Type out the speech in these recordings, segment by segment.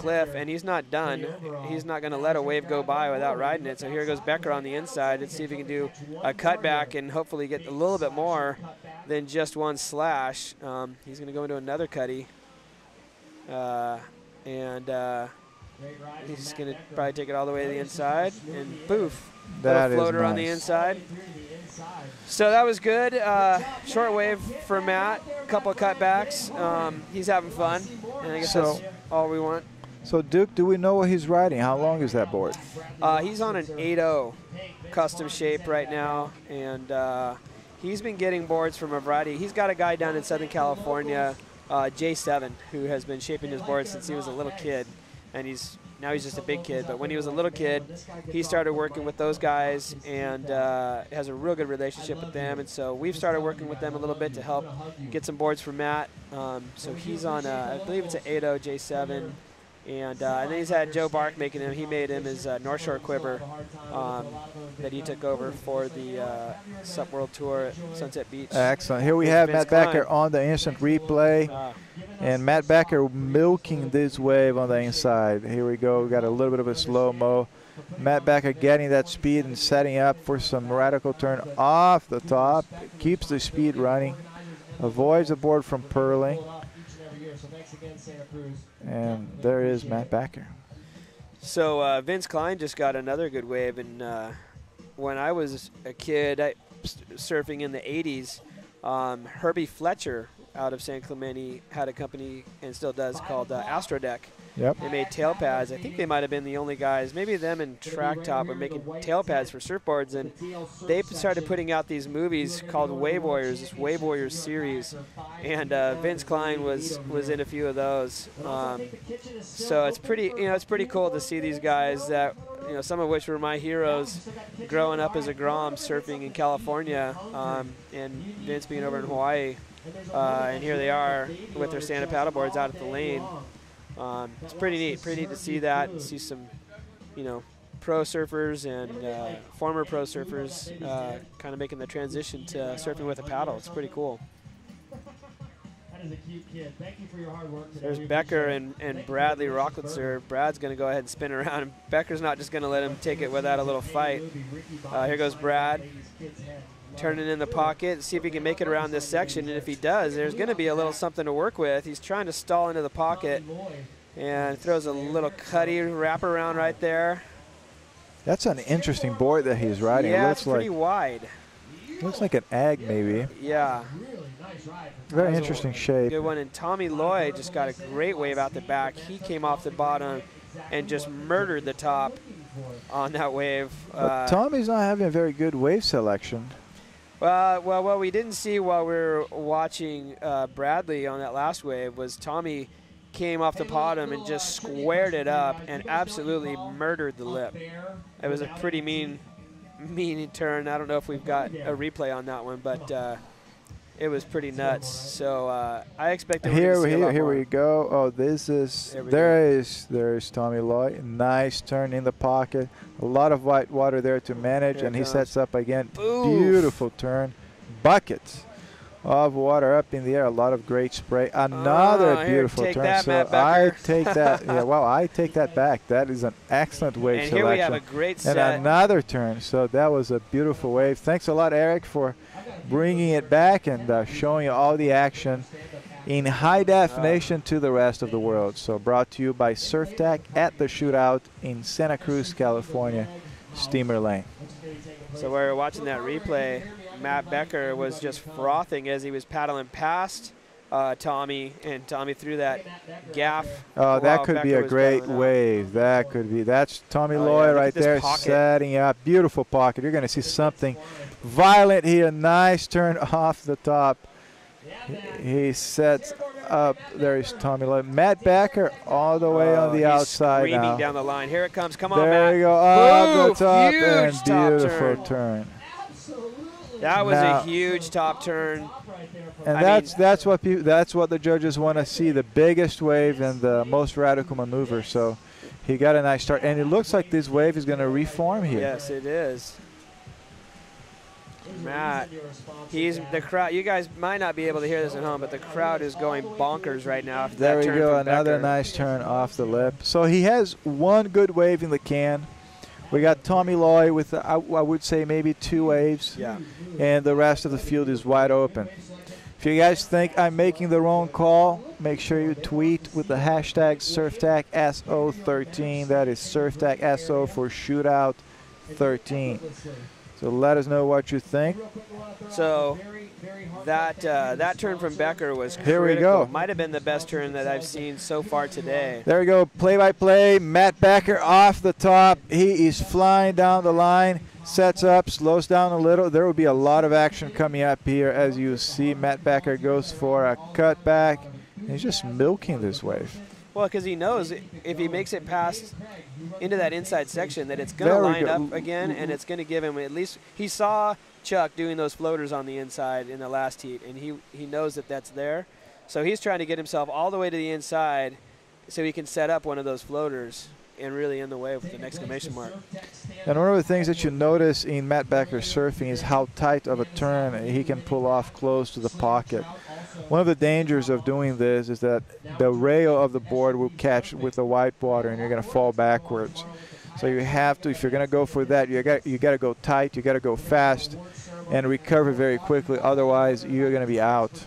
cliff, and he's not done. He's not going to let a wave go by without riding it. So here goes Becker on the inside. Let's see if he can do a cutback and hopefully get a little bit more than just one slash. He's going to go into another cutty. He's going to probably take it all the way to the inside, and poof, that little floater is nice. on the inside. So that was good. Short wave for Matt, a couple of cutbacks. He's having fun, and I guess that's all we want. So Duke, do we know what he's riding? How long is that board? He's on an 8.0 custom shape right now, and he's been getting boards from a variety. He's got a guy down in Southern California, J7, who has been shaping his board since he was a little kid, and now he's just a big kid. But when he was a little kid, he started working with those guys and has a real good relationship with them. And so we've started working with them a little bit to help get some boards for Matt. So he's on, I believe it's an 8.0 J7. And then he's had Joe Bark making him. He made him his North Shore quiver that he took over for the Sup World Tour at Sunset Beach. Excellent. Here we have Matt Becker on the instant replay. And Matt Becker milking this wave on the inside. Here we go. We got a little bit of a slow-mo. Matt Becker getting that speed and setting up for some radical turn off the top. Keeps the speed running. Avoids the board from purling. And there is Matt Becker. So Vince Klein just got another good wave. And when I was a kid surfing in the 80s, Herbie Fletcher out of San Clemente had a company, and still does, called Astrodeck. Yep. They made tail pads. I think they might have been the only guys, maybe them and Track Top, were making tail pads for surfboards, and they started putting out these movies called Wave Warriors, this Wave Warriors series, and Vince Klein was in a few of those. So it's pretty cool to see these guys that, some of which were my heroes growing up as a Grom surfing in California, and Vince being over in Hawaii. And here they are with their stand-up paddleboards out at the lane. It's pretty neat to see that, and see some, pro surfers and former pro surfers kind of making the transition to surfing with a paddle. It's pretty cool. That is a cute kid. Thank you for your hard work today. There's Becker and Bradley Rocklitzer. Brad's going to go ahead and spin around, and Becker's not just going to let him take it without a little fight. Here goes Brad. Turning in the pocket, see if he can make it around this section, and if he does, there's going to be a little something to work with. He's trying to stall into the pocket and throws a little cutty wraparound right there. That's an interesting board that he's riding. Yeah, it looks it's pretty wide. Looks like an egg, maybe. Yeah. Very interesting shape. Good one, and Tommy Lloyd just got a great wave out the back. He came off the bottom and just murdered the top on that wave. Tommy's not having a very good wave selection. Well, what we didn't see while we were watching Bradley on that last wave was Tommy came off the bottom and just squared it up and absolutely murdered the lip. It was a pretty mean turn. I don't know if we've got a replay on that one, but it was pretty nuts. So I expect here we go. Oh, there's Tommy Lloyd. Nice turn in the pocket. A lot of white water there to manage, and he sets up again. Oof. Beautiful turn. Buckets of water up in the air. A lot of great spray. Another beautiful turn. That, so I take that. Yeah, well, I take that back. That is an excellent wave and selection. Here we have a great set. And another turn. So that was a beautiful wave. Thanks a lot, Eric, for bringing it back and showing you all the action in high definition to the rest of the world. So brought to you by SurfTech at the Shootout in Santa Cruz, California, Steamer Lane. So while we're watching that replay, Matt Becker was just frothing as he was paddling past Tommy, and Tommy threw that gaff. Oh, that could be a great wave. That could be. That's Tommy Lloyd right there setting up. Beautiful pocket. You're going to see something violent here. Nice turn off the top. He sets up. There is Tommy Lloyd. Matt Becker all the way on the outside screaming now. Down the line. Here it comes. Come on, there Matt. There you go. Off the top, huge and beautiful turn. That was a huge top turn. And that's what the judges want to see, the biggest wave and the most radical maneuver. So he got a nice start. And it looks like this wave is going to reform here. Yes, it is. Matt, he's the crowd. You guys might not be able to hear this at home, but the crowd is going bonkers right now. After there that we turn go, from another Becker. nice turn off the lip. So he has one good wave in the can. We got Tommy Loy with, I would say, maybe 2 waves. Yeah. And the rest of the field is wide open. If you guys think I'm making the wrong call, make sure you tweet with the hashtag SurfTagSO13. That is SurfTagSO for Shootout 13. So let us know what you think. So that turn from Becker was critical. Here we go. Might have been the best turn that I've seen so far today. There we go. Play-by-play. Matt Becker off the top. He is flying down the line. Sets up, slows down a little. There will be a lot of action coming up here. As you see, Matt Becker goes for a cutback. He's just milking this wave. Well, because he knows if he makes it past into that inside section that it's going to line up again, and it's going to give him at least – he saw Chuck doing those floaters on the inside in the last heat, and he knows that that's there. So he's trying to get himself all the way to the inside so he can set up one of those floaters and really in the way with an exclamation mark. And one of the things that you notice in Matt Becker's surfing is how tight of a turn he can pull off close to the pocket. One of the dangers of doing this is that the rail of the board will catch with the white water and you're going to fall backwards. So you have to, if you're going to go for that, you got to go tight, you got to go fast and recover very quickly, otherwise you're going to be out.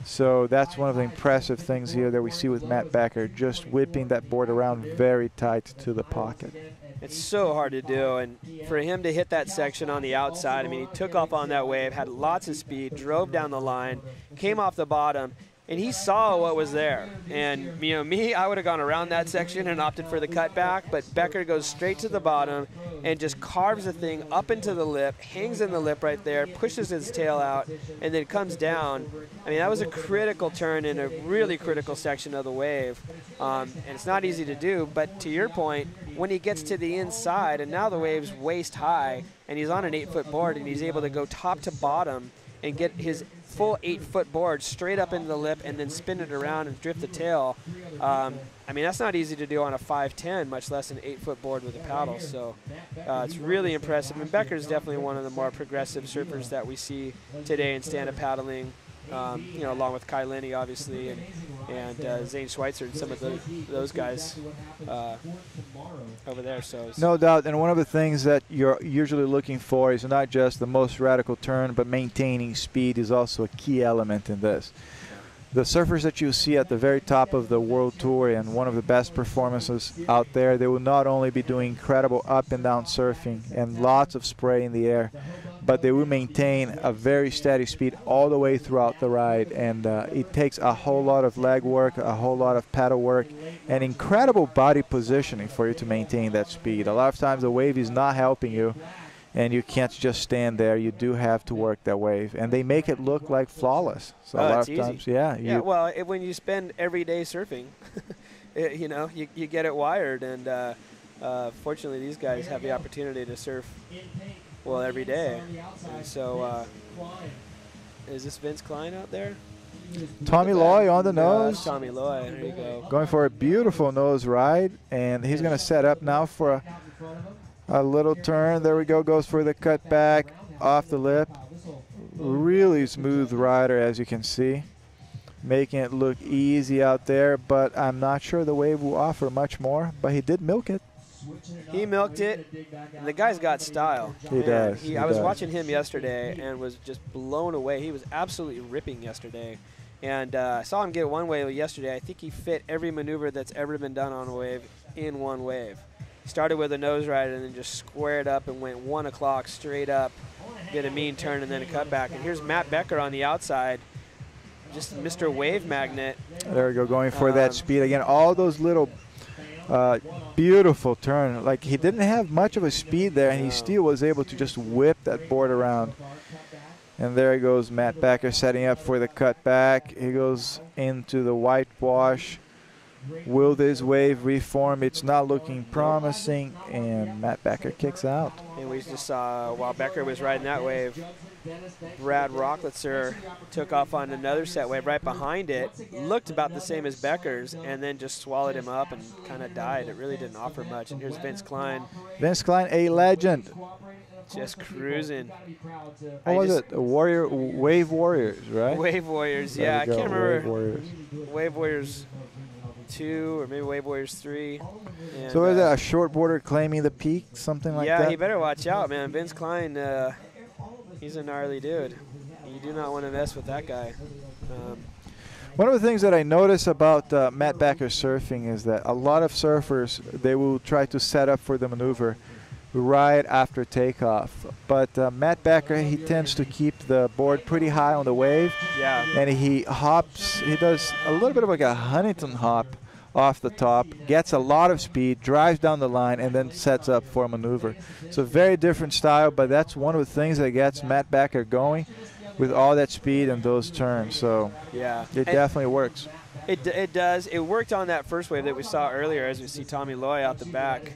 So that's one of the impressive things here that we see with Matt Becker, just whipping that board around very tight to the pocket. It's so hard to do, and for him to hit that section on the outside, I mean, he took off on that wave, had lots of speed, drove down the line, came off the bottom, and he saw what was there. And, you know, me, I would have gone around that section and opted for the cutback, but Becker goes straight to the bottom and just carves the thing up into the lip, hangs in the lip right there, pushes his tail out, and then comes down. I mean, that was a critical turn in a really critical section of the wave. And it's not easy to do, but to your point, when he gets to the inside, and now the wave's waist high, and he's on an 8-foot board, and he's able to go top to bottom and get his full 8-foot board straight up into the lip and then spin it around and drift the tail. I mean, that's not easy to do on a 5'10", much less an 8-foot board with a paddle. So it's really impressive. And Becker's definitely one of the more progressive surfers that we see today in stand-up paddling. You know, along with Kai Lenny, obviously, and Zane Schweitzer and some of those guys over there. So no doubt, and one of the things that you're usually looking for is not just the most radical turn, but maintaining speed is also a key element in this. The surfers that you see at the very top of the World Tour and one of the best performances out there, they will not only be doing incredible up and down surfing and lots of spray in the air, but they will maintain a very steady speed all the way throughout the ride. And it takes a whole lot of leg work, a whole lot of paddle work, and incredible body positioning for you to maintain that speed. A lot of times the wave is not helping you, and you can't just stand there. You do have to work that wave, and they make it look like flawless. So a lot of times, yeah. Well, when you spend every day surfing, you know, you get it wired, and fortunately, these guys have the opportunity to surf, well, every day. And so, is this Vince Klein out there? Tommy Loy on the nose. That's Tommy Loy. There you go. Going for a beautiful nose ride, and he's going to set up now for a little turn. There we go. Goes for the cutback off the lip. Really smooth rider, as you can see, making it look easy out there, but I'm not sure the wave will offer much more, but he did milk it. He milked it. The guy's got style. He does. I was watching him yesterday and was just blown away. He was absolutely ripping yesterday. And I saw him get one wave yesterday. I think he fit every maneuver that's ever been done on a wave in one wave. He started with a nose ride and then just squared up and went 1 o'clock straight up, did a mean turn and then a cutback. And here's Matt Becker on the outside, just Mr. Wave Magnet. There we go, going for that speed again. All those little beautiful turn. Like, he didn't have much of a speed there, and he still was able to just whip that board around. And there goes Matt Becker setting up for the cutback. He goes into the whitewash. Will this wave reform? It's not looking promising, and Matt Becker kicks out. And we just saw, while Becker was riding that wave, Brad Rocklitzer took off on another set wave right behind it. Looked about the same as Becker's, and then just swallowed him up and kind of died. It really didn't offer much. And here's Vince Klein. Vince Klein, a legend. Just cruising. What was it? Wave Warriors, right? Wave Warriors, yeah. I can't remember. Wave Warriors 2 or maybe Wave Warriors 3. And, so is that a shortboarder claiming the peak, something like that? Yeah, he better watch out, man. Vince Klein, he's a gnarly dude. You do not want to mess with that guy. One of the things that I notice about Matt Backer surfing is that a lot of surfers, they will try to set up for the maneuver right after takeoff. But Matt Backer, he tends to keep the board pretty high on the wave. Yeah. And he hops, he does a little bit of like a Huntington hop off the top, gets a lot of speed, drives down the line, and then sets up for a maneuver. So a very different style, but that's one of the things that gets Matt Backer going with all that speed and those turns. So yeah, it definitely works. It does. It worked on that first wave that we saw earlier, as we see Tommy Loy out the back.